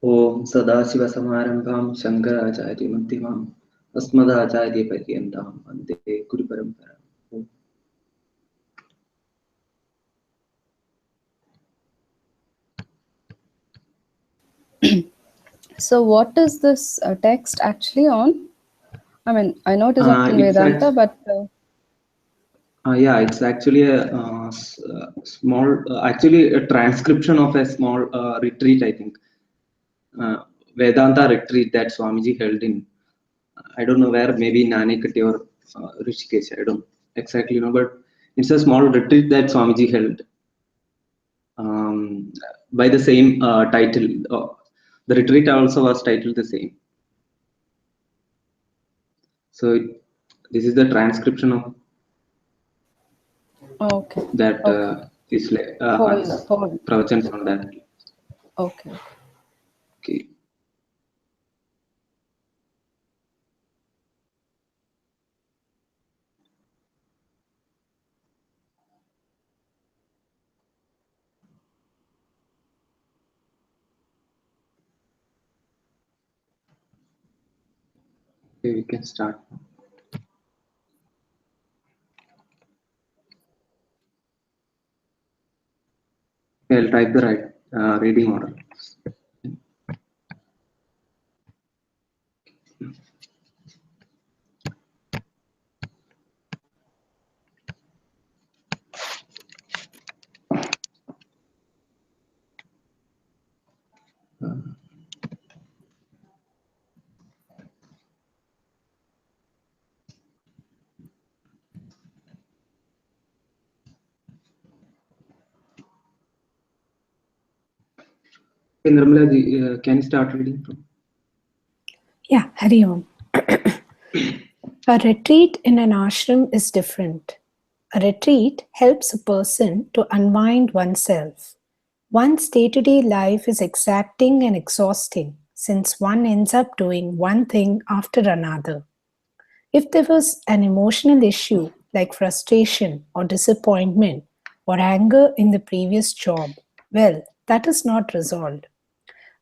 Om Sadashiva-Samarambham Shankaracharya-Madhyamam Asmadacharya-Paryantām Vande Guru Paramparam. Om. So what is this text actually on? I mean, I know it is on Vedanta, but... yeah, it's actually a small, actually a transcription of a small retreat, I think. Vedanta retreat that Swamiji held in, I don't know where, maybe Nanikati or Rishikesh, I don't exactly know, but it's a small retreat that Swamiji held by the same title. The retreat also was titled the same. So this is the transcription of that is like pravachans on that. Okay. Okay. Okay, we can start. I'll type the right reading order. Nirmala ji, can you start reading from? Yeah, Hari Om. A retreat in an ashram is different. A retreat helps a person to unwind oneself. One's day-to-day life is exacting and exhausting since one ends up doing one thing after another. If there was an emotional issue like frustration or disappointment or anger in the previous job, well, that is not resolved.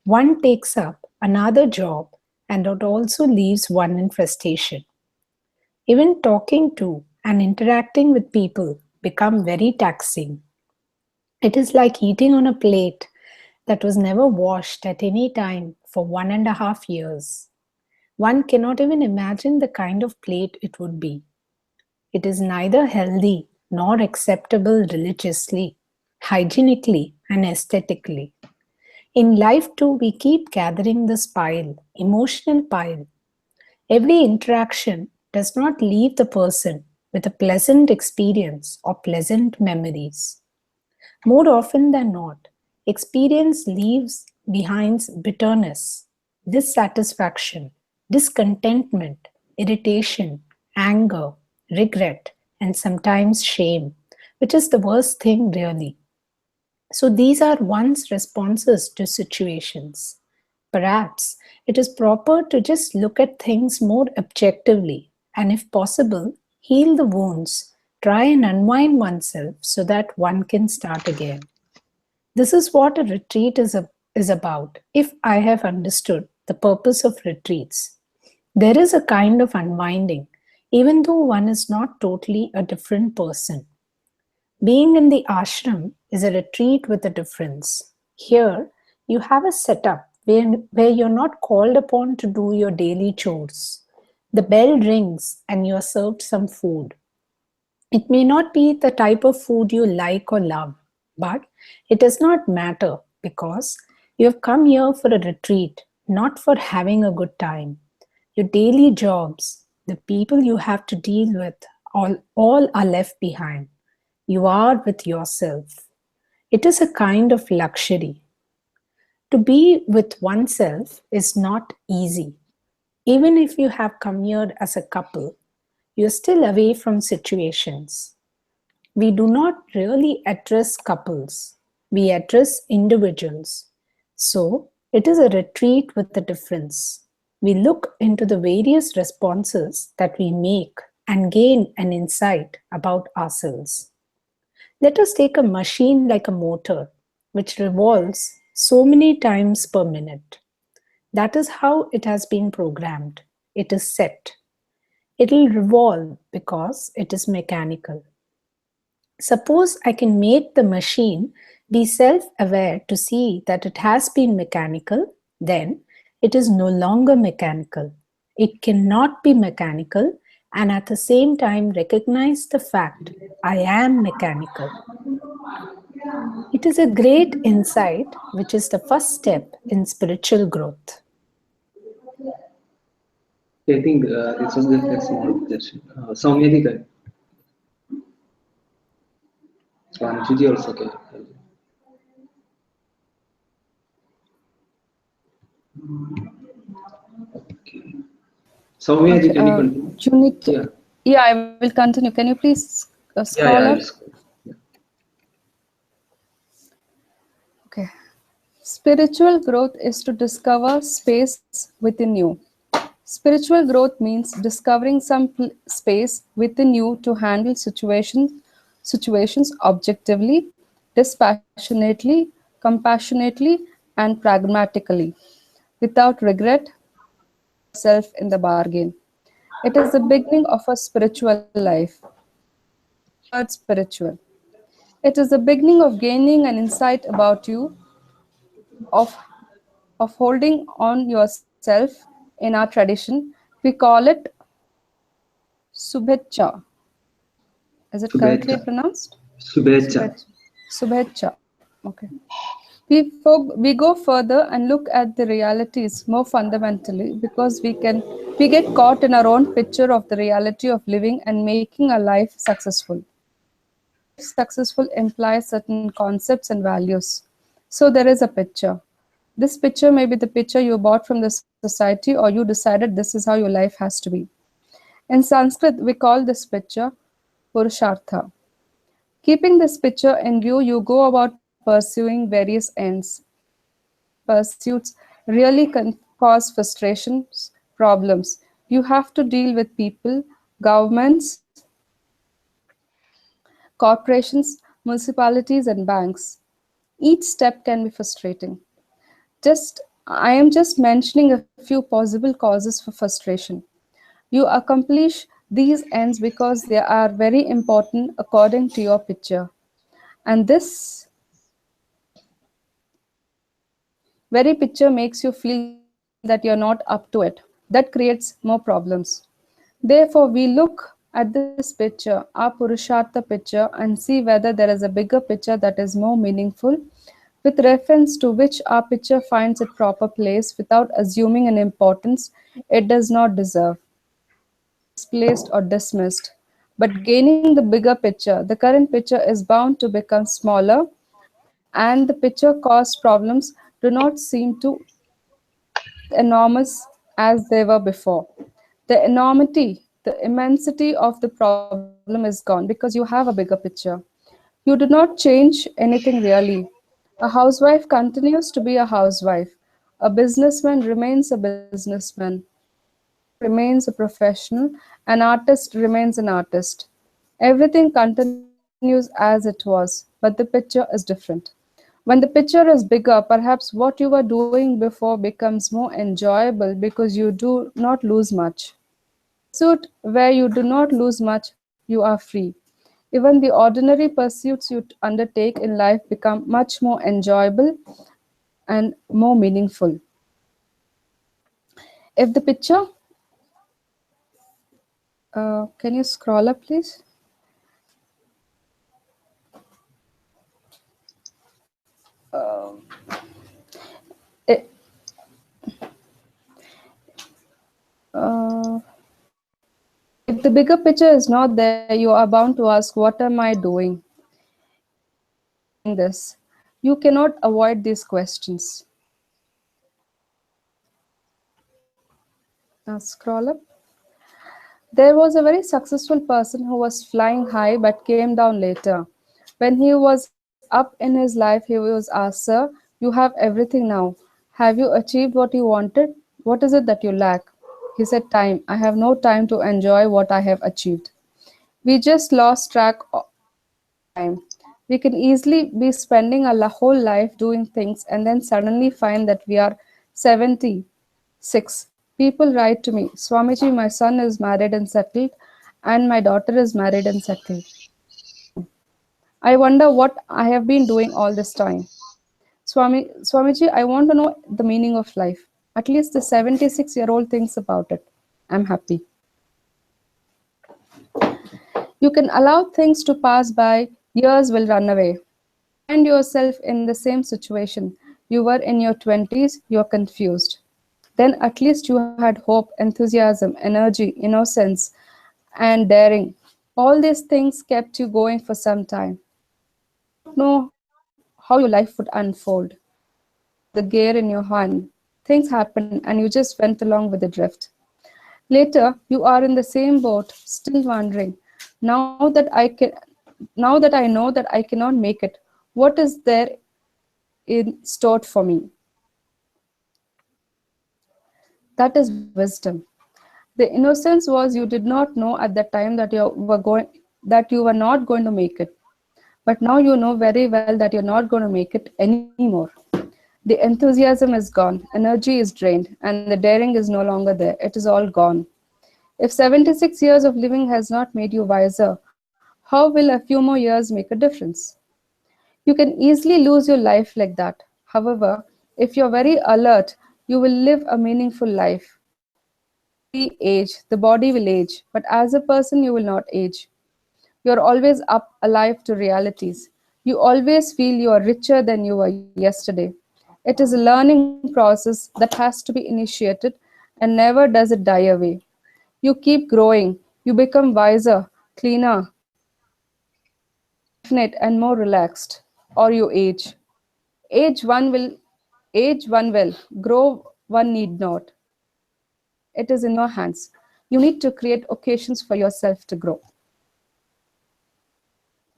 One takes up another job and it also leaves one in frustration. Even talking to and interacting with people become very taxing. It is like eating on a plate that was never washed at any time for 1.5 years. One cannot even imagine the kind of plate it would be. It is neither healthy nor acceptable religiously, hygienically, and aesthetically. In life too, we keep gathering this pile, emotional pile. Every interaction does not leave the person with a pleasant experience or pleasant memories. More often than not, experience leaves behind bitterness, dissatisfaction, discontentment, irritation, anger, regret, and sometimes shame, which is the worst thing really. So these are one's responses to situations. Perhaps it is proper to just look at things more objectively and, if possible, heal the wounds, try and unwind oneself so that one can start again. This is what a retreat is about, if I have understood the purpose of retreats. There is a kind of unwinding, even though one is not totally a different person. Being in the ashram is a retreat with a difference. Here, you have a setup where you're not called upon to do your daily chores. The bell rings and you are served some food. It may not be the type of food you like or love, but it does not matter because you have come here for a retreat, not for having a good time. Your daily jobs, the people you have to deal with, all are left behind. You are with yourself. It is a kind of luxury. To be with oneself is not easy. Even if you have come here as a couple, you're still away from situations. We do not really address couples. We address individuals. So, it is a retreat with a difference. We look into the various responses that we make and gain an insight about ourselves. Let us take a machine like a motor, which revolves so many times per minute. That is how it has been programmed. It is set. It'll revolve because it is mechanical. Suppose I can make the machine be self-aware to see that it has been mechanical, then it is no longer mechanical. It cannot be mechanical and at the same time recognize the fact I am mechanical. It is a great insight, which is the first step in spiritual growth. I think this was just a small session. Soumya ji, Swanji also. Okay. Soumya ji, Okay, can you continue? you need to, Yeah. yeah, I will continue. Can you please scroll Yeah, up? I'll scroll. Yeah. Okay. Spiritual growth is to discover space within you. Spiritual growth means discovering some space within you to handle situations objectively, dispassionately, compassionately, and pragmatically, without regret or losing yourself in the bargain. It is the beginning of a spiritual life. Notice the word spiritual. It is the beginning of gaining an insight about you, of holding on yourself. In our tradition, we call it Subhecha. Is it correctly Shubhecha. pronounced? Shubhecha. Subhecha. Subhecha. Okay. We go further and look at the realities more fundamentally because we get caught in our own picture of the reality of living and making a life successful. A life successful implies certain concepts and values. So there is a picture. This picture may be the picture you bought from the society or you decided this is how your life has to be. In Sanskrit, we call this picture Purushartha. Keeping this picture in view, you go about pursuing various ends. These pursuits really can cause frustrations, problems. You have to deal with people, governments, corporations, municipalities, and banks. Each step can be frustrating. Just I am just mentioning a few possible causes for frustration. You accomplish these ends because they are very important according to your picture. And this very picture makes you feel that you're not up to it. That creates more problems. Therefore, we look at this picture, our Purushartha picture, and see whether there is a bigger picture that is more meaningful, with reference to which our picture finds its proper place without assuming an importance it does not deserve, misplaced or dismissed. But gaining the bigger picture, the current picture is bound to become smaller, and the picture caused problems do not seem to as enormous as they were before. The enormity, the immensity of the problem is gone because you have a bigger picture. You do not change anything really. A housewife continues to be a housewife. A businessman remains a businessman. A professional remains a professional. An artist remains an artist. Everything continues as it was, but the picture is different. When the picture is bigger, perhaps what you were doing before becomes more enjoyable because you do not lose much. In a pursuit where you do not lose much, you are free. Even the ordinary pursuits you undertake in life become much more enjoyable and more meaningful. If the picture, can you scroll up, please? It, uh, if the bigger picture is not there, you are bound to ask, what am I doing? Why am I doing this? You cannot avoid these questions. Scroll up. There was a very successful person who was flying high but came down later. When he was up in his life, he was asked, Sir, you have everything now. Have you achieved what you wanted? What is it that you lack? He said, Time. I have no time to enjoy what I have achieved. We just lost track of time. We can easily be spending our whole life doing things and then suddenly find that we are 70. 6. People write to me, Swamiji, my son is married and settled, and my daughter is married and settled. I wonder what I have been doing all this time. Swamiji, I want to know the meaning of life. At least the 76-year-old thinks about it. I'm happy. You can allow things to pass by, years will run away. Find yourself in the same situation. You were in your 20s, you're confused. Then at least you had hope, enthusiasm, energy, innocence, and daring. All these things kept you going for some time. You did not know how your life would unfold. You did not have the gear in your hand. Things happened and you just went along with the drift. Later, you are in the same boat, still wondering. Now that I can, now that I know that I cannot make it, what is there in stored for me? That is wisdom. The innocence was you did not know at that time that you were not going to make it. But now you know very well that you're not going to make it anymore. The enthusiasm is gone, energy is drained, and the daring is no longer there. It is all gone. If 76 years of living has not made you wiser, how will a few more years make a difference? You can easily lose your life like that. However, if you're very alert, you will live a meaningful life. As we age, the body will age, but as a person, you will not age. You're always up, alive to realities. You always feel you are richer than you were yesterday. It is a learning process that has to be initiated and never does it die away. You keep growing, you become wiser, cleaner, more definite, and more relaxed, or you age. Age one will age one will, grow one need not. It is in your hands. You need to create occasions for yourself to grow.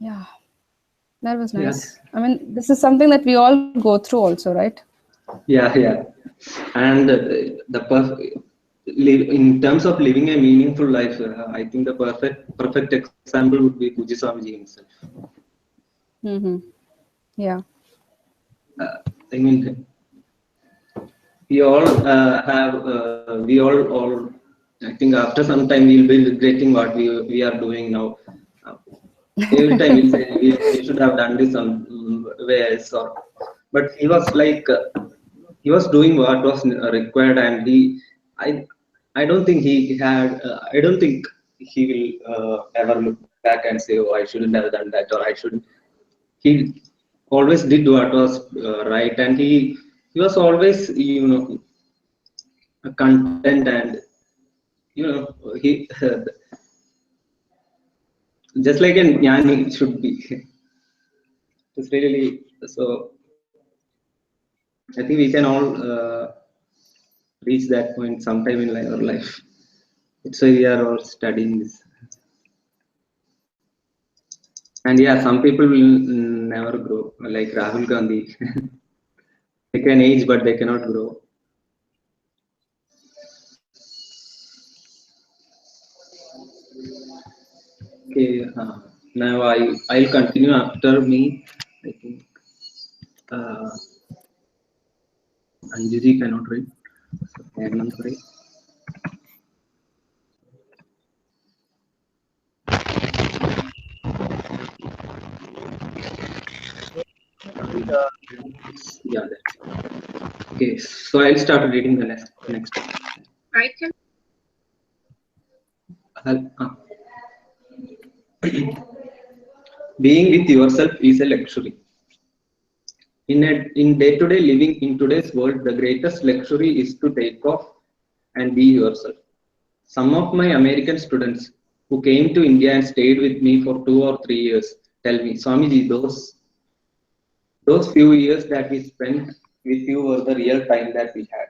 Yeah. That was Yeah, nice. I mean, this is something that we all go through also, right? yeah. And in terms of living a meaningful life, I think the perfect example would be Puji Swamiji himself. Mm-hmm. Yeah. I mean, we all all. I think after some time we'll be regretting what we are doing now. Uh, every time we say we should have done this some ways, or but he was like he was doing what was required, and I don't think he had I don't think he will ever look back and say, oh, I shouldn't have done that, or I shouldn't. He always did what was right, and he was always, content, and he just like a jnani should be. It's really so. I think we can all reach that point sometime in our life. It's why we are all studying this. And yeah, some people will never grow, like Rahul Gandhi. They can age, but they cannot grow. Okay, now I'll continue after me. I think uh, Anjuji cannot read. So, Anand, yeah, that's okay. So I'll start reading the next. I can. Being with yourself is a luxury. In day-to-day living in today's world, the greatest luxury is to take off and be yourself. Some of my American students who came to India and stayed with me for 2 or 3 years tell me, Swamiji, those few years that we spent with you were the real time that we had.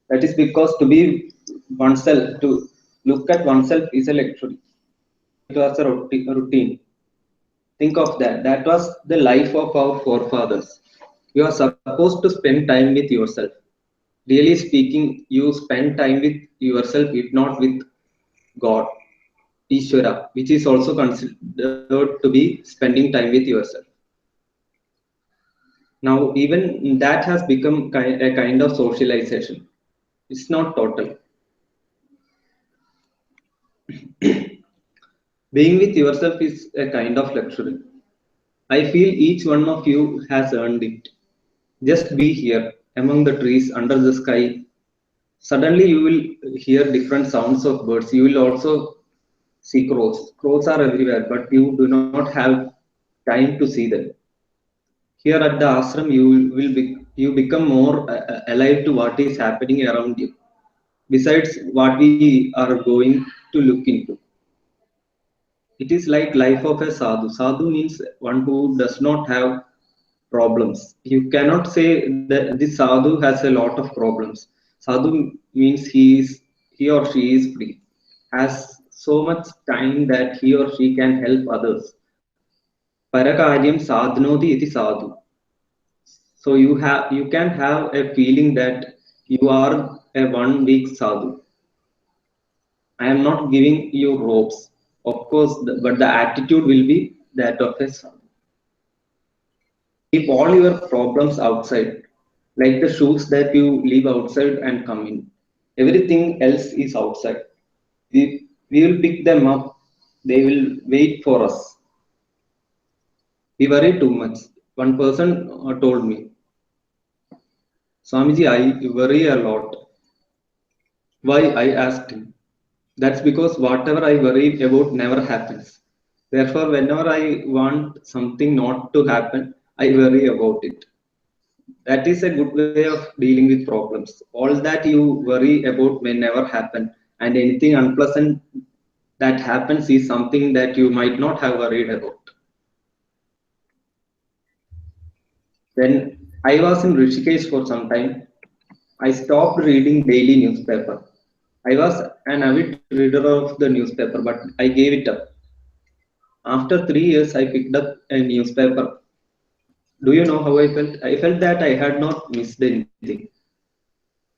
That is because to be oneself, to look at oneself is a luxury. It was a routine. Think of that. That was the life of our forefathers. You are supposed to spend time with yourself. Really speaking, you spend time with yourself, if not with God, Ishvara, which is also considered to be spending time with yourself. Now, even that has become a kind of socialization. It's not total. Being with yourself is a kind of luxury. I feel each one of you has earned it. Just be here, among the trees, under the sky. Suddenly, you will hear different sounds of birds. You will also see crows. Crows are everywhere, but you do not have time to see them. Here at the ashram, you become more alive to what is happening around you. Besides what we are going to look into, it is like life of a sadhu. Sadhu means one who does not have problems. You cannot say that this sadhu has a lot of problems. Sadhu means he or she is free, has so much time that he or she can help others. Parakaryam sadhnoti iti sadhu. So you can have a feeling that you are a 1 week sadhu. I am not giving you ropes, of course, but the attitude will be that of a sadhu. Keep all your problems outside, like the shoes that you leave outside and come in. Everything else is outside. We will pick them up. They will wait for us. We worry too much. One person told me, Swamiji, I worry a lot. Why? I asked him. That's because whatever I worry about never happens. Therefore, whenever I want something not to happen, I worry about it. That is a good way of dealing with problems. All that you worry about may never happen, and anything unpleasant that happens is something that you might not have worried about. When I was in Rishikesh for some time, I stopped reading daily newspaper. I was an avid reader of the newspaper, but I gave it up. After 3 years, I picked up a newspaper. Do you know how I felt? I felt that I had not missed anything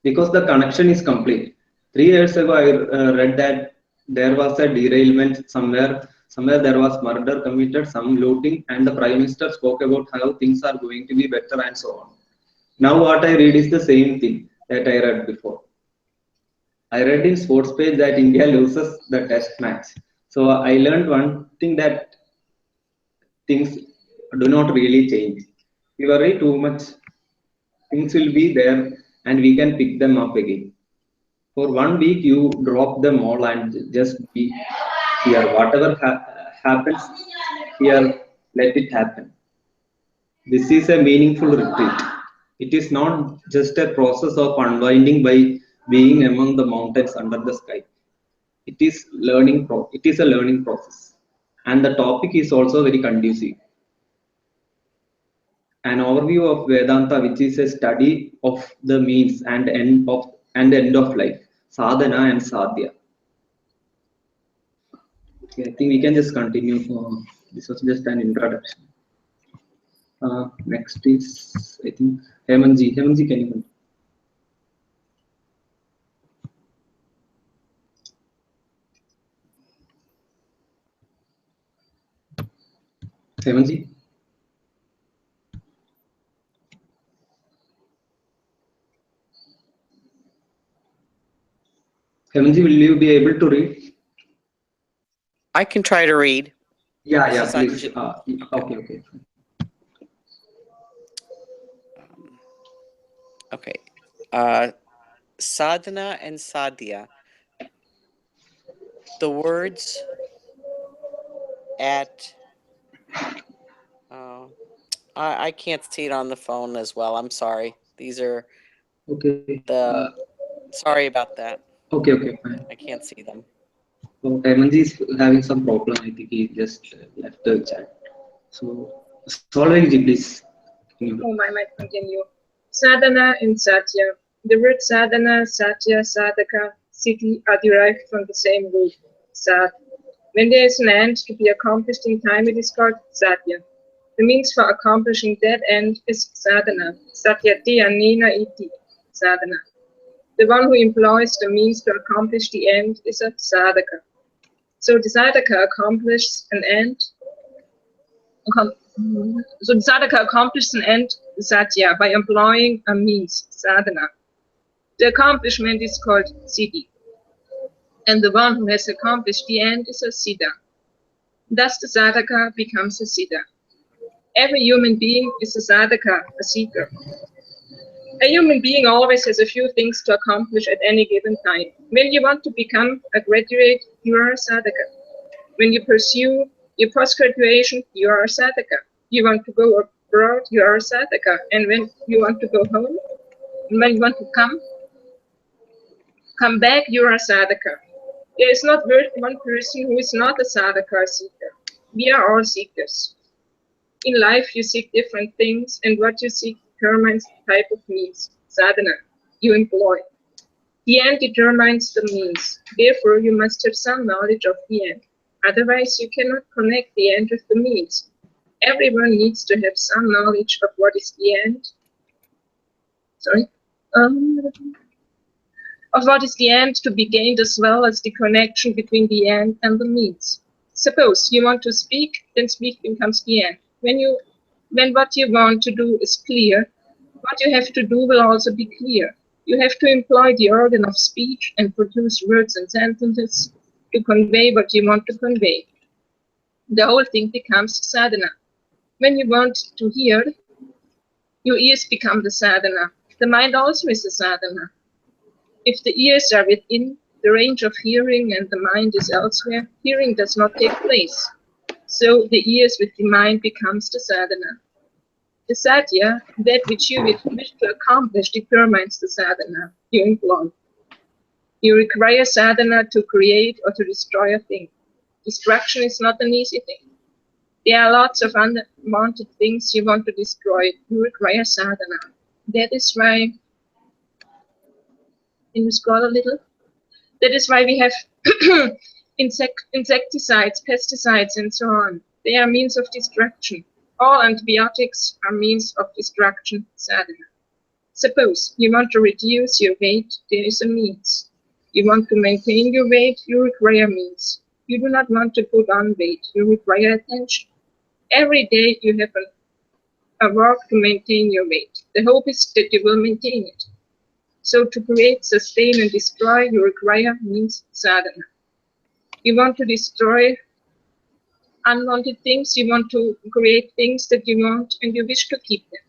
because the connection is complete. 3 years ago, I read that there was a derailment somewhere. Somewhere there was murder committed, some looting, and the prime minister spoke about how things are going to be better and so on. Now, what I read is the same thing that I read before. I read in sports page that India loses the test match. So I learned one thing, that things do not really change. We worry too much. Things will be there and we can pick them up again. For 1 week, you drop them all and just be here. Whatever happens here, let it happen. This is a meaningful retreat. It is not just a process of unwinding by being among the mountains under the sky. It is a learning process, and the topic is also very conducive. An overview of Vedanta, which is a study of the means and end of life, Sādhanā and sādhyā. Okay, I think we can just continue. This was just an introduction. Next is, I think, Hemanji. Hemanji, can you continue? Hemanji? Hemanji, will you be able to read? I can try to read. Yeah, please. Okay. Okay. Sādhanā and sādhyā. The words at I can't see it on the phone as well. I'm sorry. These are Okay. sorry about that. Okay, fine. I can't see them. So Hemanji is having some problem. I think he just left the chat. So Solveig, please. Oh, I might continue. Sādhanā and sādhyā. The word Sādhanā, sādhyā, sādhaka, siddhi are derived from the same root, sad. When there is an end to be accomplished in time, it is called sādhyā. The means for accomplishing that end is Sādhanā. Satyati anena iti, Sādhanā. The one who employs the means to accomplish the end is a sādhaka. So the sādhaka accomplishes an end. So the sadhaka accomplishes an end, satya, by employing a means, sadhana. The accomplishment is called siddhi. And the one who has accomplished the end is a siddha. Thus the sadhaka becomes a siddha. Every human being is a sadhaka, a seeker. A human being always has a few things to accomplish at any given time. When you want to become a graduate, you are a sadhaka. When you pursue your post-graduation, you are a sadhaka. You want to go abroad, you are a sadhaka. And when you want to go home, when you want to come back, you are a sadhaka. There is not one person who is not a sadhaka or seeker. We are all seekers. In life, you seek different things, and what you seek determines the type of means, sadhana, you employ. The end determines the means. Therefore, you must have some knowledge of the end. Otherwise, you cannot connect the end with the means. Everyone needs to have some knowledge of what is the end. Of what is the end to be gained, as well as the connection between the end and the means. Suppose you want to speak, then speak becomes the end. When what you want to do is clear, what you have to do will also be clear. You have to employ the organ of speech and produce words and sentences to convey what you want to convey. The whole thing becomes sadhana. When you want to hear, your ears become the sadhana. The mind also is a sadhana. If the ears are within the range of hearing and the mind is elsewhere, hearing does not take place. So the ears with the mind becomes the sadhana. The sādhyā, that which you wish to accomplish, determines the sadhana you employ. You require sadhana to create or to destroy a thing. Destruction is not an easy thing. There are lots of unwanted things you want to destroy. You require sadhana. That is why, can you scroll a little? That is why we have insecticides, pesticides, and so on. They are means of destruction. All antibiotics are means of destruction, sadhana. Suppose you want to reduce your weight, there is a means. You want to maintain your weight, you require means. You do not want to put on weight, you require attention. Every day you have a work to maintain your weight. The hope is that you will maintain it. So to create, sustain, and destroy, you require means sadhana. You want to destroy unwanted things, you want to create things that you want and you wish to keep them.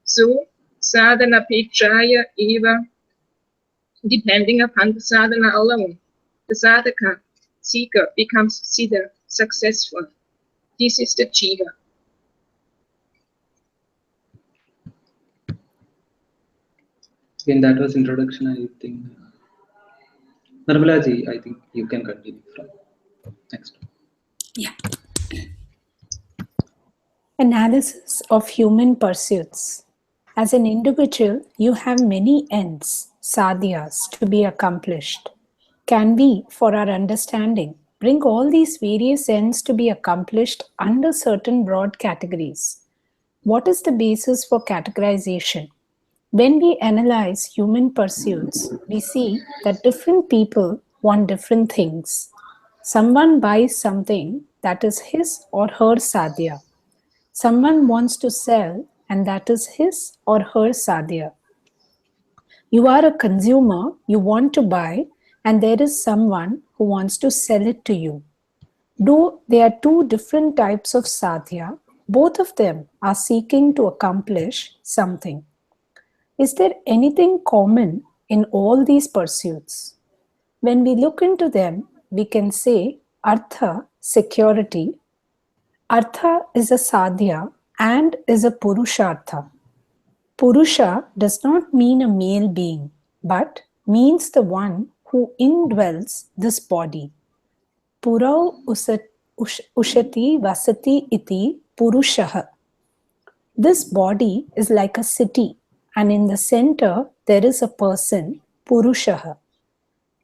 So, sadhana pechaya eva, depending upon the sadhana alone, the sadhaka, seeker, becomes siddha, successful. This is the jiva. Again, that was introduction, I think. Nirmala ji, I think you can continue from next. Yeah. Analysis of human pursuits. As an individual, you have many ends, sādhyas, to be accomplished. Can we, for our understanding, bring all these various ends to be accomplished under certain broad categories? What is the basis for categorization? When we analyze human pursuits, we see that different people want different things. Someone buys something that is his or her sādhyā. Someone wants to sell, and that is his or her sādhyā. You are a consumer, you want to buy, and there is someone who wants to sell it to you. Though there are two different types of sādhyā, both of them are seeking to accomplish something. Is there anything common in all these pursuits? When we look into them, we can say artha, security. Artha is a sādhyā and is a purushartha. Purusha does not mean a male being, but means the one who indwells this body. Purau ushati vasati iti purushaha. This body is like a city, and in the center there is a person, purushaha.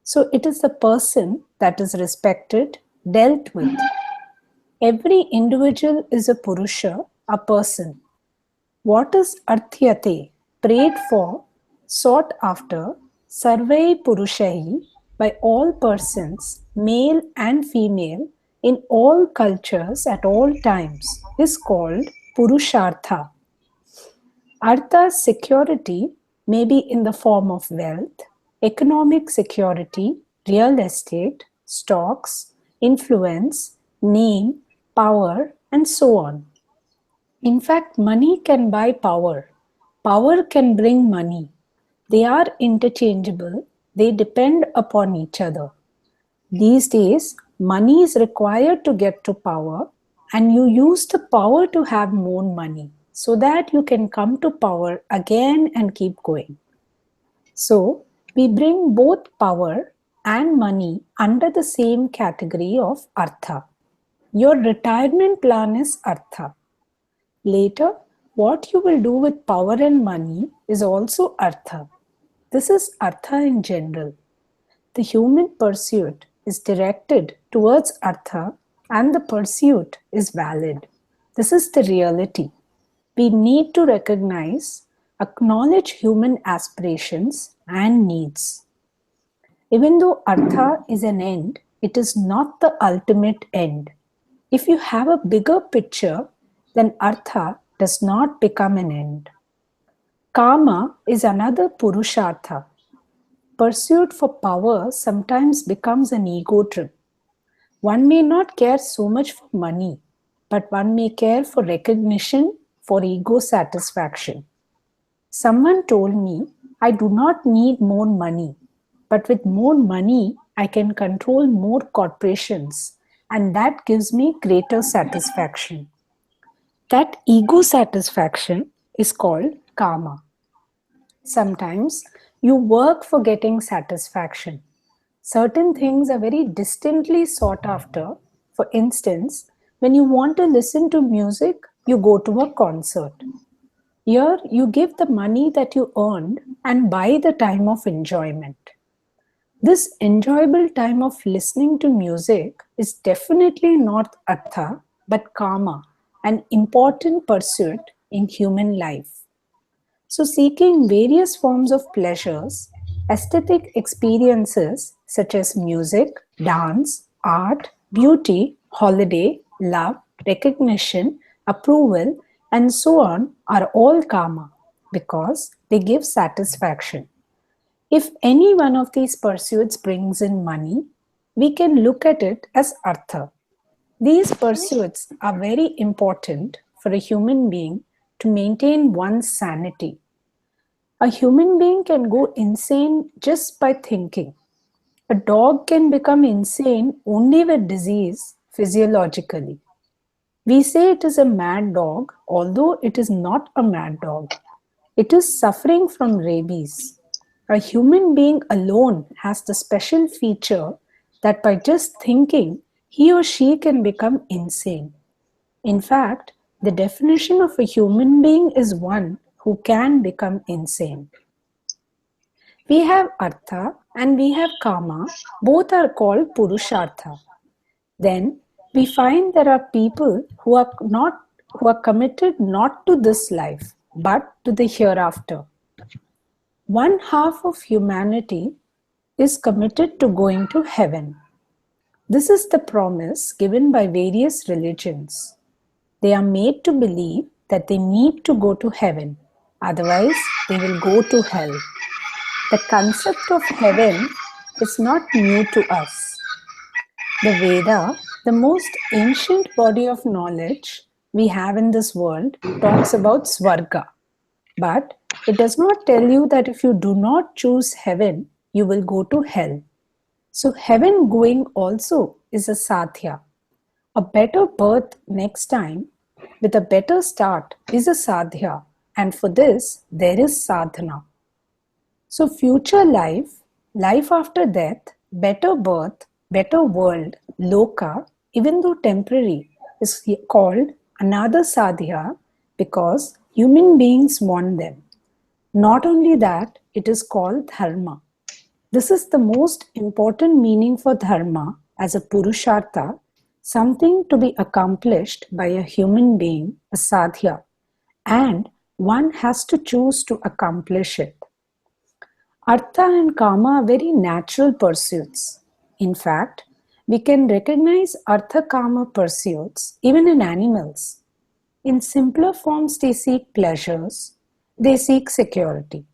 So it is the person that is respected, dealt with. Every individual is a purusha, a person. What is arthyate, prayed for, sought after, sarvai purushahi, by all persons, male and female, in all cultures at all times, is called purushartha. Artha, security, maybe in the form of wealth, economic security, real estate, stocks, influence, name, power, and so on. In fact, money can buy power. Power can bring money. They are interchangeable. They depend upon each other. These days, money is required to get to power, and you use the power to have more money so that you can come to power again and keep going. So, we bring both power and money under the same category of artha. Your retirement plan is artha. Later, what you will do with power and money is also artha. This is artha in general. The human pursuit is directed towards artha and the pursuit is valid. This is the reality. We need to recognize, acknowledge human aspirations and needs. Even though artha is an end, it is not the ultimate end. If you have a bigger picture, then artha does not become an end. Kama is another purushartha. Pursuit for power sometimes becomes an ego trip. One may not care so much for money, but one may care for recognition, for ego satisfaction. Someone told me, I do not need more money, but with more money, I can control more corporations, and that gives me greater satisfaction. That ego satisfaction is called karma. Sometimes you work for getting satisfaction. Certain things are very distantly sought after. For instance, when you want to listen to music, you go to a concert. Here, you give the money that you earned and buy the time of enjoyment. This enjoyable time of listening to music is definitely not artha, but karma, an important pursuit in human life. So, seeking various forms of pleasures, aesthetic experiences such as music, dance, art, beauty, holiday, love, recognition, approval, and so on are all karma because they give satisfaction. If any one of these pursuits brings in money, we can look at it as artha. These pursuits are very important for a human being to maintain one's sanity. A human being can go insane just by thinking. A dog can become insane only with disease physiologically. We say it is a mad dog, although it is not a mad dog. It is suffering from rabies. A human being alone has the special feature that by just thinking, he or she can become insane. In fact, the definition of a human being is one who can become insane. We have artha and we have kama, both are called purushartha. Then we find there are people who are committed not to this life but to the hereafter. One half of humanity is committed to going to heaven. This is the promise given by various religions. They are made to believe that they need to go to heaven, otherwise they will go to hell. The concept of heaven is not new to us. The Veda, the most ancient body of knowledge we have in this world, talks about Swarga. But it does not tell you that if you do not choose heaven, you will go to hell. So heaven going also is a sādhyā. A better birth next time with a better start is a sādhyā. And for this, there is Sādhanā. So future life, life after death, better birth, better world, loka, even though temporary, is called another sādhyā because human beings want them. Not only that, it is called dharma. This is the most important meaning for dharma as a purushartha, something to be accomplished by a human being, a sādhyā, and one has to choose to accomplish it. Artha and kama are very natural pursuits. In fact, we can recognize artha-kama pursuits even in animals. In simpler forms, they seek pleasures, they seek security.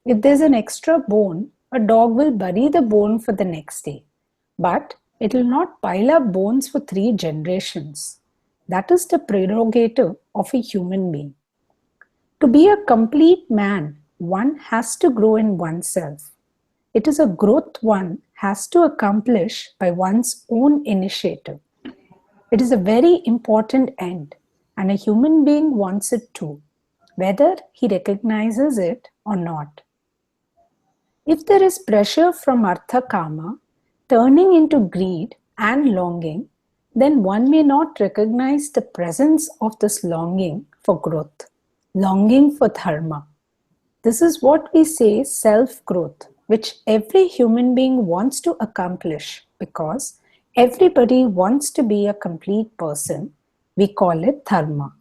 If there's an extra bone, a dog will bury the bone for the next day. But it will not pile up bones for 3 generations. That is the prerogative of a human being. To be a complete man, one has to grow in oneself. It is a growth one has to accomplish by one's own initiative. It is a very important end, and a human being wants it too, whether he recognizes it or not. If there is pressure from artha kama turning into greed and longing, then one may not recognize the presence of this longing for growth, longing for dharma. This is what we say self-growth, which every human being wants to accomplish because everybody wants to be a complete person. We call it dharma.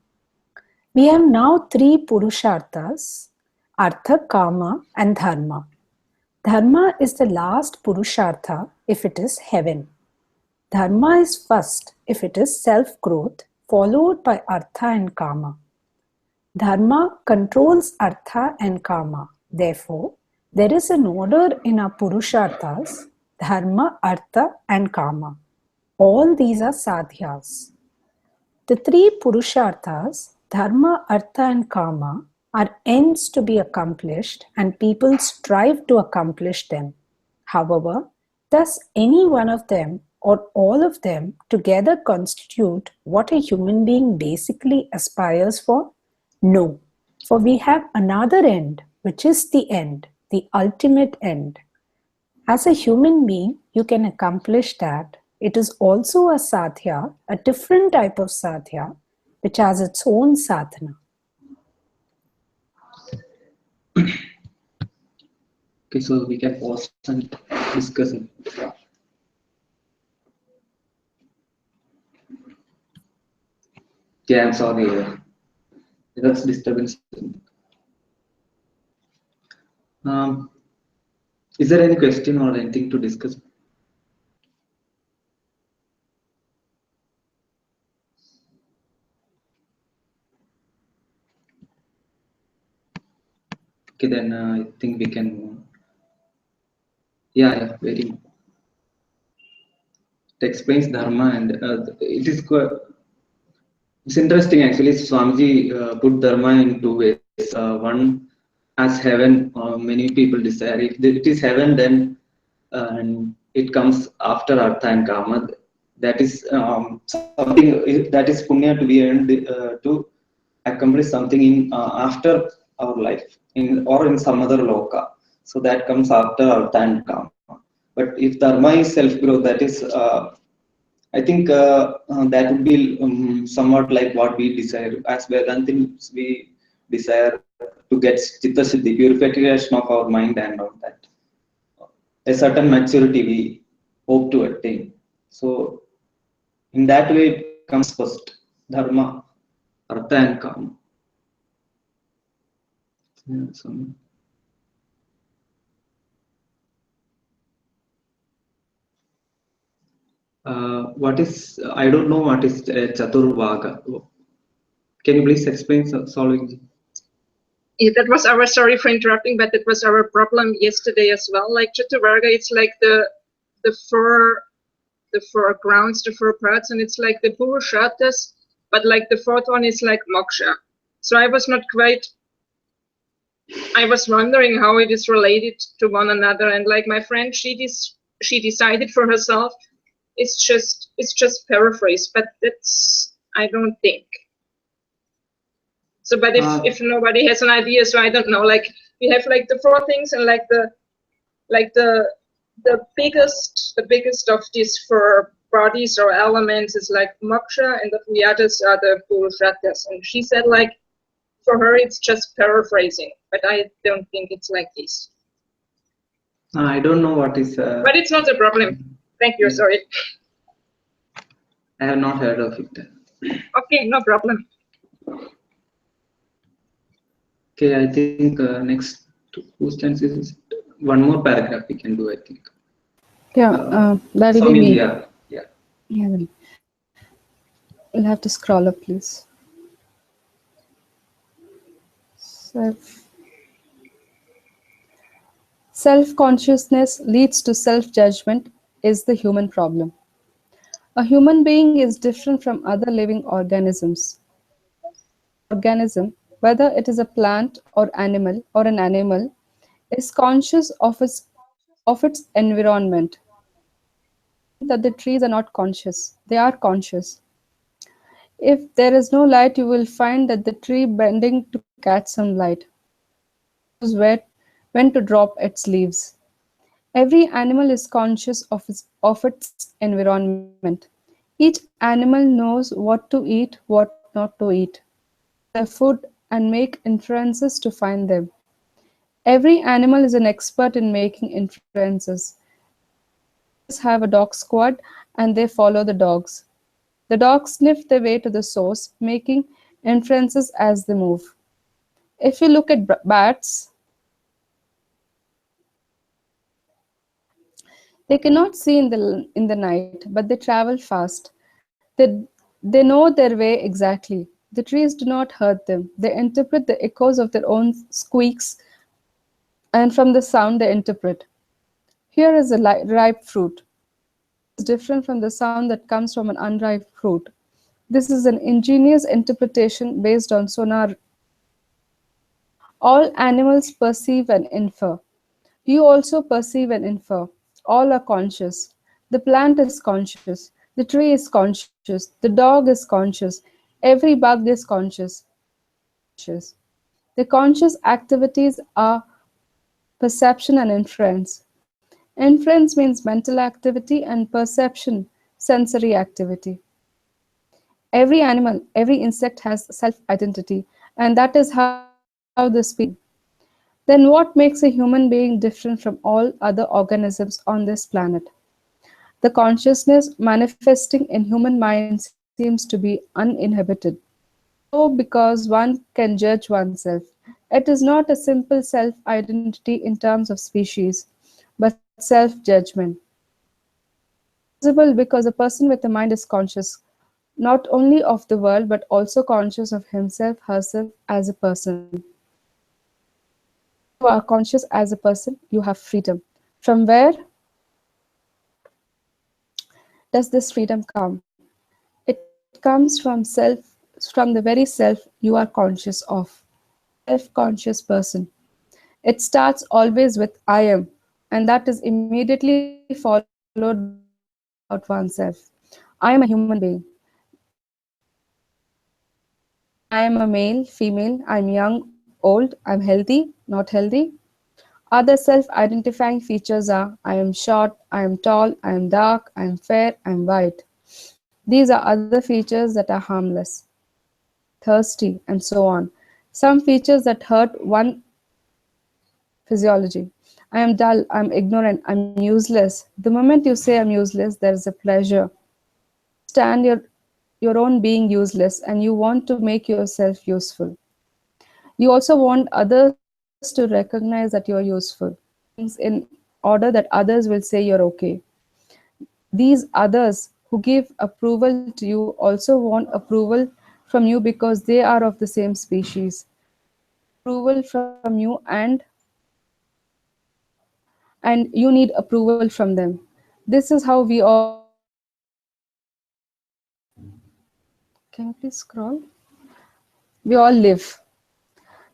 We have now 3 purusharthas, artha, kama and dharma. Dharma is the last purushartha if it is heaven. Dharma is first if it is self-growth, followed by artha and kama. Dharma controls artha and kama. Therefore, there is an order in our purusharthas, dharma, artha and kama. All these are sādhyās. The 3 purusharthas, dharma, artha and kama, are ends to be accomplished and people strive to accomplish them. However, does any one of them or all of them together constitute what a human being basically aspires for? No, for we have another end, which is the end, the ultimate end. As a human being, you can accomplish that. It is also a sādhyā, a different type of sādhyā, which has its own sādhana. Okay, so we can pause and discuss it. Yeah, I'm sorry. That's disturbance. Is there any question or anything to discuss? Okay, then I think we can move on. Yeah, very. It explains dharma, and it is quite. It's interesting actually. Swamiji put dharma in 2 ways. One, as heaven, many people desire. If it is heaven, then and it comes after artha and kama. That is something that is punya to be earned to accomplish something in after our life, in or in some other loka. So that comes after artha and kama. But if dharma is self-growth, that is. I think that would be somewhat like what we desire. As Vedantins, we desire to get chitta siddhi, purification of our mind and all that. A certain maturity we hope to attain. So, in that way, it comes first dharma, artha, and kama. Yeah, so, what is, I don't know what is Chaturvaga. Can you please explain, Solving? Yeah, that was our, sorry for interrupting, but that was our problem yesterday as well. Like Chaturvarga, it's like the four grounds, the 4 parts, and it's like the Purusharthas, but like the 4th one is like moksha. So I was not quite, I was wondering how it is related to one another, and like my friend, she decided for herself. It's just paraphrase, but that's, I don't think. So, but if nobody has an idea, so I don't know. Like we have like the 4 things, and like the biggest of these 4 bodies or elements is like moksha, and the others are the purusharthas. And she said like for her it's just paraphrasing, but I don't think it's like this. I don't know what is. But it's not a problem. Thank you. Sorry. I have not heard of it. Okay, no problem. Okay, I think next whose chance is one more paragraph we can do, I think. Yeah, that'll be me. Yeah. Yeah, you'll have to scroll up, please. Self. Self-consciousness leads to self-judgment is the human problem. A human being is different from other living organisms. Every organism, whether it is a plant or an animal, is conscious of its environment. Don't think that the trees are not conscious. They are conscious. If there is no light, you will find that the tree bending to catch some light. Knows when to drop its leaves. Every animal is conscious of its environment. Each animal knows what to eat, what not to eat, their food, and make inferences to find them. Every animal is an expert in making inferences. Hunters have a dog squad and they follow the dogs. The dogs sniff their way to the source, making inferences as they move. If you look at bats, they cannot see in the night, but they travel fast. They, they know their way exactly. The trees do not hurt them. They interpret the echoes of their own squeaks, and from the sound they interpret. Here is a ripe fruit. Is different from the sound that comes from an unripe fruit. This is an ingenious interpretation based on sonar. All animals perceive and infer. You also perceive and infer. All are conscious. The plant is conscious. The tree is conscious. The dog is conscious. Every bug is conscious. Conscious. The conscious activities are perception and inference. Inference means mental activity and perception, sensory activity. Every animal, every insect has self-identity, and that is how the species began. Then what makes a human being different from all other organisms on this planet? The consciousness manifesting in human mind seems to be uninhibited. So because one can judge oneself. It is not a simple self-identity in terms of species, but self-judgment. It is possible because a person with a mind is conscious not only of the world but also conscious of himself, herself as a person. When you are conscious as a person, you have freedom. From where does this freedom come? It comes from the very self you are conscious of. Self-conscious person. It starts always with I am, and that is immediately followed by saying something about oneself. I am a human being. Then I am a male, female, I'm young, old, I'm healthy, not healthy. Other self-identifying features are I am short, I am tall, I am dark, I am fair, I am white. These are other features that are harmless, thirsty, and so on. Some features that hurt one physiology. I am dull, I'm ignorant, I'm useless. The moment you say I'm useless, there is a pleasure. Understand your own being useless and you want to make yourself useful. You also want others to recognize that you're useful. Things in order that others will say you're okay. These others who give approval to you also want approval from you because they are of the same species. Approval from you and you need approval from them. This is how we all can you please scroll? We all live.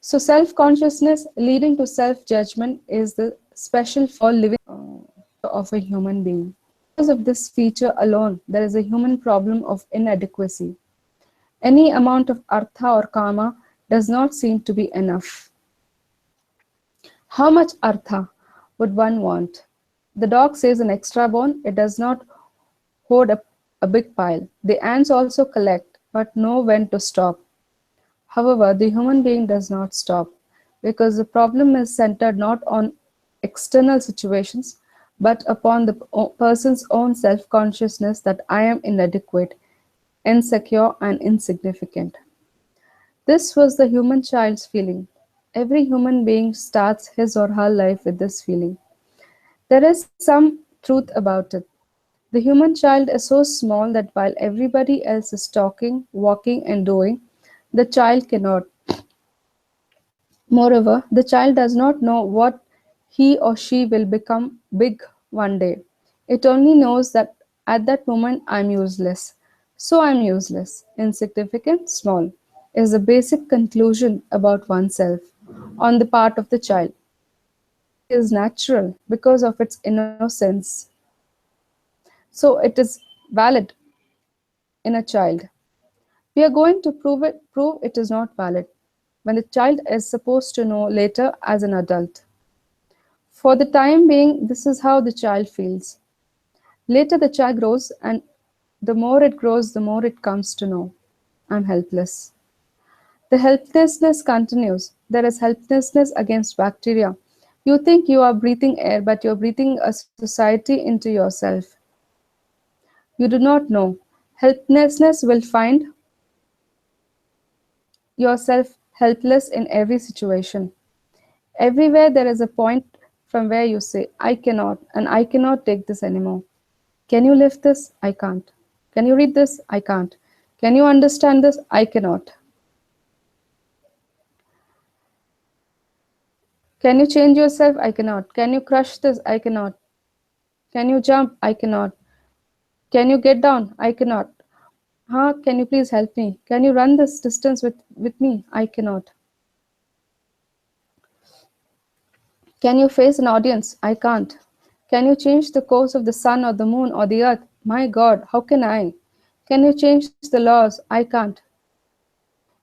So self-consciousness leading to self-judgment is the special living feature of a human being. Because of this feature alone, there is a human problem of inadequacy. Any amount of artha or kama does not seem to be enough. How much artha would one want? The dog says an extra bone, it does not hoard a big pile. The ants also collect, but know when to stop. However, the human being does not stop because the problem is centered not on external situations but upon the person's own self-consciousness that I am inadequate, insecure, and insignificant. This was the human child's feeling. Every human being starts his or her life with this feeling. There is some truth about it. The human child is so small that while everybody else is talking, walking, and doing, the child cannot. Moreover, the child does not know what he or she will become big one day. It only knows that at that moment I'm useless. So I'm useless, insignificant, small, is the basic conclusion about oneself on the part of the child. It is natural because of its innocence. So it is valid in a child. We are going to prove it is not valid when the child is supposed to know later as an adult. For the time being, this is how the child feels. Later, the child grows, and the more it grows, the more it comes to know I'm helpless. The helplessness continues. There is helplessness against bacteria. You think you are breathing air, but you're breathing a society into yourself. You do not know. Helplessness will find yourself helpless in every situation. Everywhere there is a point from where you say, I cannot, and I cannot take this anymore. Can you lift this? I can't. Can you read this? I can't. Can you understand this? I cannot. Can you change yourself? I cannot. Can you crush this? I cannot. Can you jump? I cannot. Can you get down? I cannot. Huh? Can you please help me? Can you run this distance with me? I cannot. Can you face an audience? I can't. Can you change the course of the sun or the moon or the earth? My God, how can I? Can you change the laws? I can't.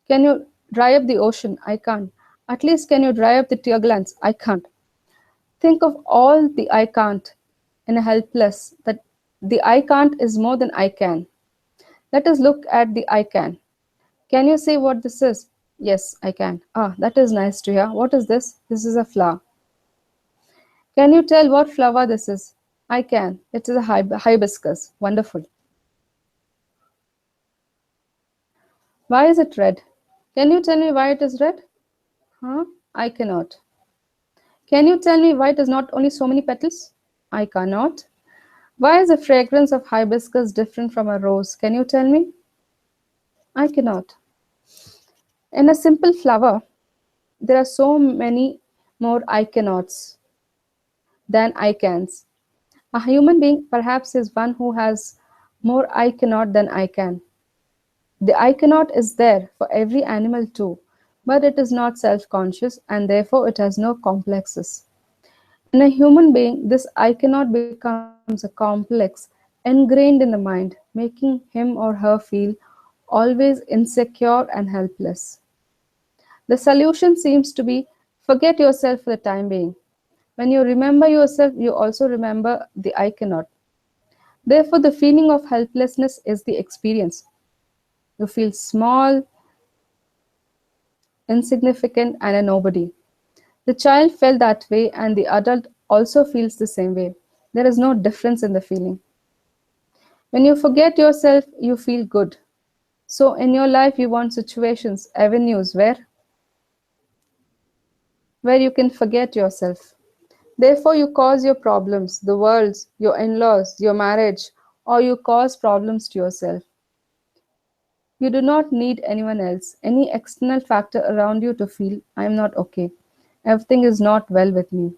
Can you dry up the ocean? I can't. At least can you dry up the tear glands? I can't. Think of all the I can't in a helpless, that the I can't is more than I can. Let us look at the I can. Can you say what this is? Yes, I can. Ah, that is nice to hear. What is this? This is a flower. Can you tell what flower this is? I can. It is a hibiscus. Wonderful. Why is it red? Can you tell me why it is red? Huh? I cannot. Can you tell me why it is not only so many petals? I cannot. Why is the fragrance of hibiscus different from a rose? Can you tell me? I cannot. In a simple flower, there are so many more I cannots than I cans. A human being perhaps is one who has more I cannot than I can. The I cannot is there for every animal too, but it is not self-conscious and therefore it has no complexes. In a human being, this I cannot becomes a complex ingrained in the mind, making him or her feel always insecure and helpless. The solution seems to be forget yourself for the time being. When you remember yourself, you also remember the I cannot. Therefore, the feeling of helplessness is the experience. You feel small, insignificant, and a nobody. The child felt that way, and the adult also feels the same way. There is no difference in the feeling. When you forget yourself, you feel good. So, in your life, you want situations, avenues where you can forget yourself. Therefore, you cause your problems, the world's, your in laws, your marriage, or you cause problems to yourself. You do not need anyone else, any external factor around you to feel, I am not okay. Everything is not well with me.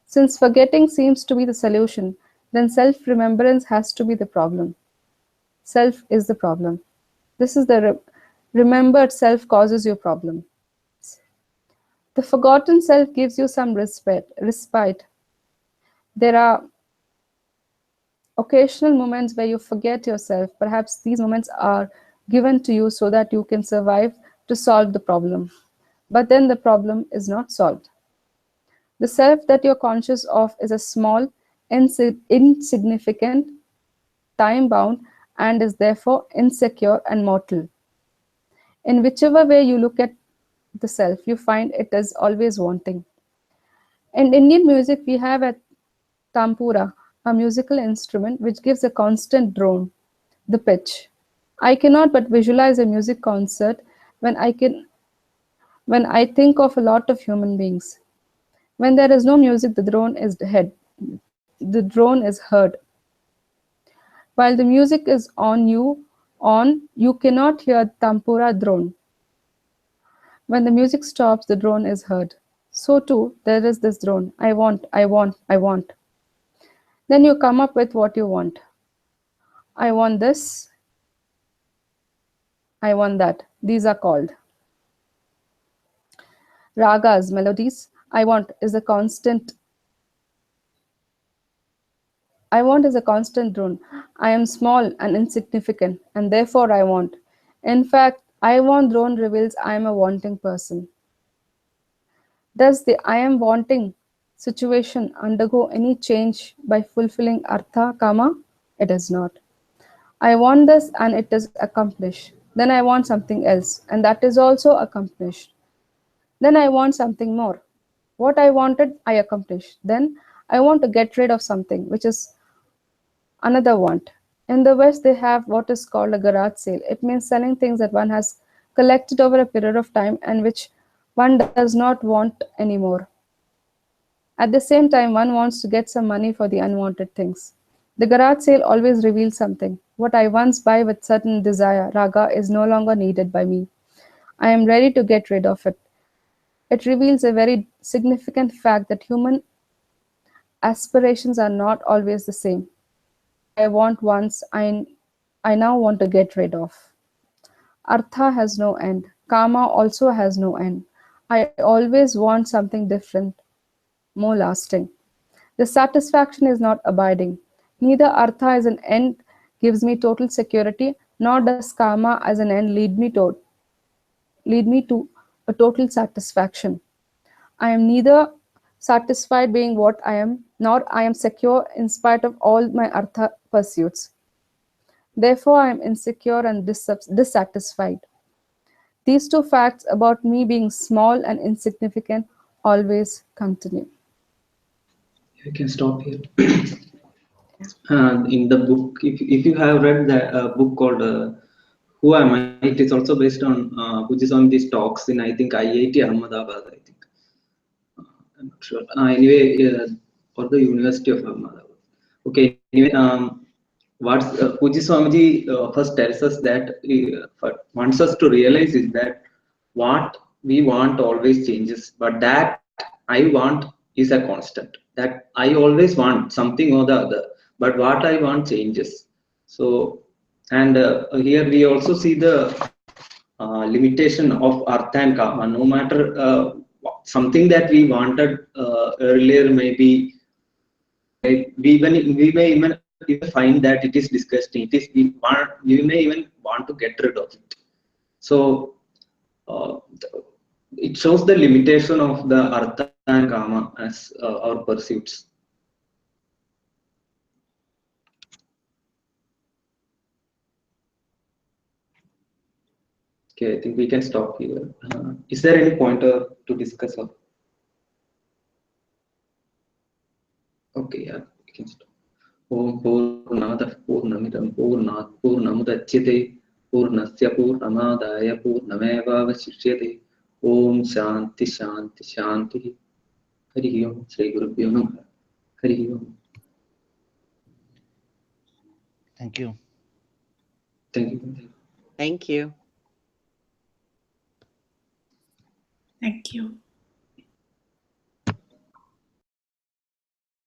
Since forgetting seems to be the solution, then self remembrance has to be the problem. Self is the problem. This is the remembered self causes your problem. The forgotten self gives you some respite. There are occasional moments where you forget yourself. Perhaps these moments are given to you so that you can survive to solve the problem. But then the problem is not solved. The self that you're conscious of is a small, insignificant, time bound, and is therefore insecure and mortal. In whichever way you look at the self, you find it is always wanting. In Indian music, we have a tampura, a musical instrument which gives a constant drone, the pitch. I cannot but visualize a music concert when when I think of a lot of human beings. When there is no music, the drone is heard. While the music is on, you cannot hear tampura drone. When the music stops, the drone is heard. So too, there is this drone. I want, I want, I want. Then you come up with what you want. I want this, I want that. These are called ragas, melodies. I want is a constant drone. I am small and insignificant, and therefore I want. In fact, I want drone reveals I am a wanting person. Does the I am wanting situation undergo any change by fulfilling artha, kama? It does not. I want this and it is accomplished. Then I want something else, and that is also accomplished. Then I want something more. What I wanted, I accomplished. Then I want to get rid of something, which is another want. In the West, they have what is called a garage sale. It means selling things that one has collected over a period of time and which one does not want anymore. At the same time, one wants to get some money for the unwanted things. The garage sale always reveals something. What I once buy with certain desire, raga, is no longer needed by me. I am ready to get rid of it. It reveals a very significant fact that human aspirations are not always the same. What I want once, I now want to get rid of. Artha has no end. Kama also has no end. I always want something different, more lasting. The satisfaction is not abiding. Neither Artha as an end gives me total security, nor does Kama as an end lead me to a total satisfaction. I am neither satisfied being what I am, nor I am secure in spite of all my Artha pursuits. Therefore, I am insecure and dissatisfied. These two facts about me being small and insignificant always continue. You can stop here. In the book, if you have read the book called Who Am I, it is also based on Pujaswami's talks in, I think, IIT Ahmedabad, I think. I'm not sure. Anyway, or the University of Ahmedabad. Okay, anyway, what Puji Swamiji first tells us that wants us to realize is that what we want always changes, but that I want is a constant. That I always want something or the other, but what I want changes. So, and here we also see the limitation of artha and kama. No matter something that we wanted earlier, maybe we may even find that it is disgusting. We may even want to get rid of it. So it shows the limitation of the artha and kama as our pursuits. Okay, I think we can stop here. Is there any pointer to discuss? Okay, yeah, we can stop. Om Purnamada Purnamidam Purnat Purnamudachyate Purnasya Purnamadaya Purnameva Vasishyate. Om Shanti Shanti Shanti. Hari Om. Shri Gurubhyo Namaha. Hari Om. Thank you. Thank you. Thank you. Thank you.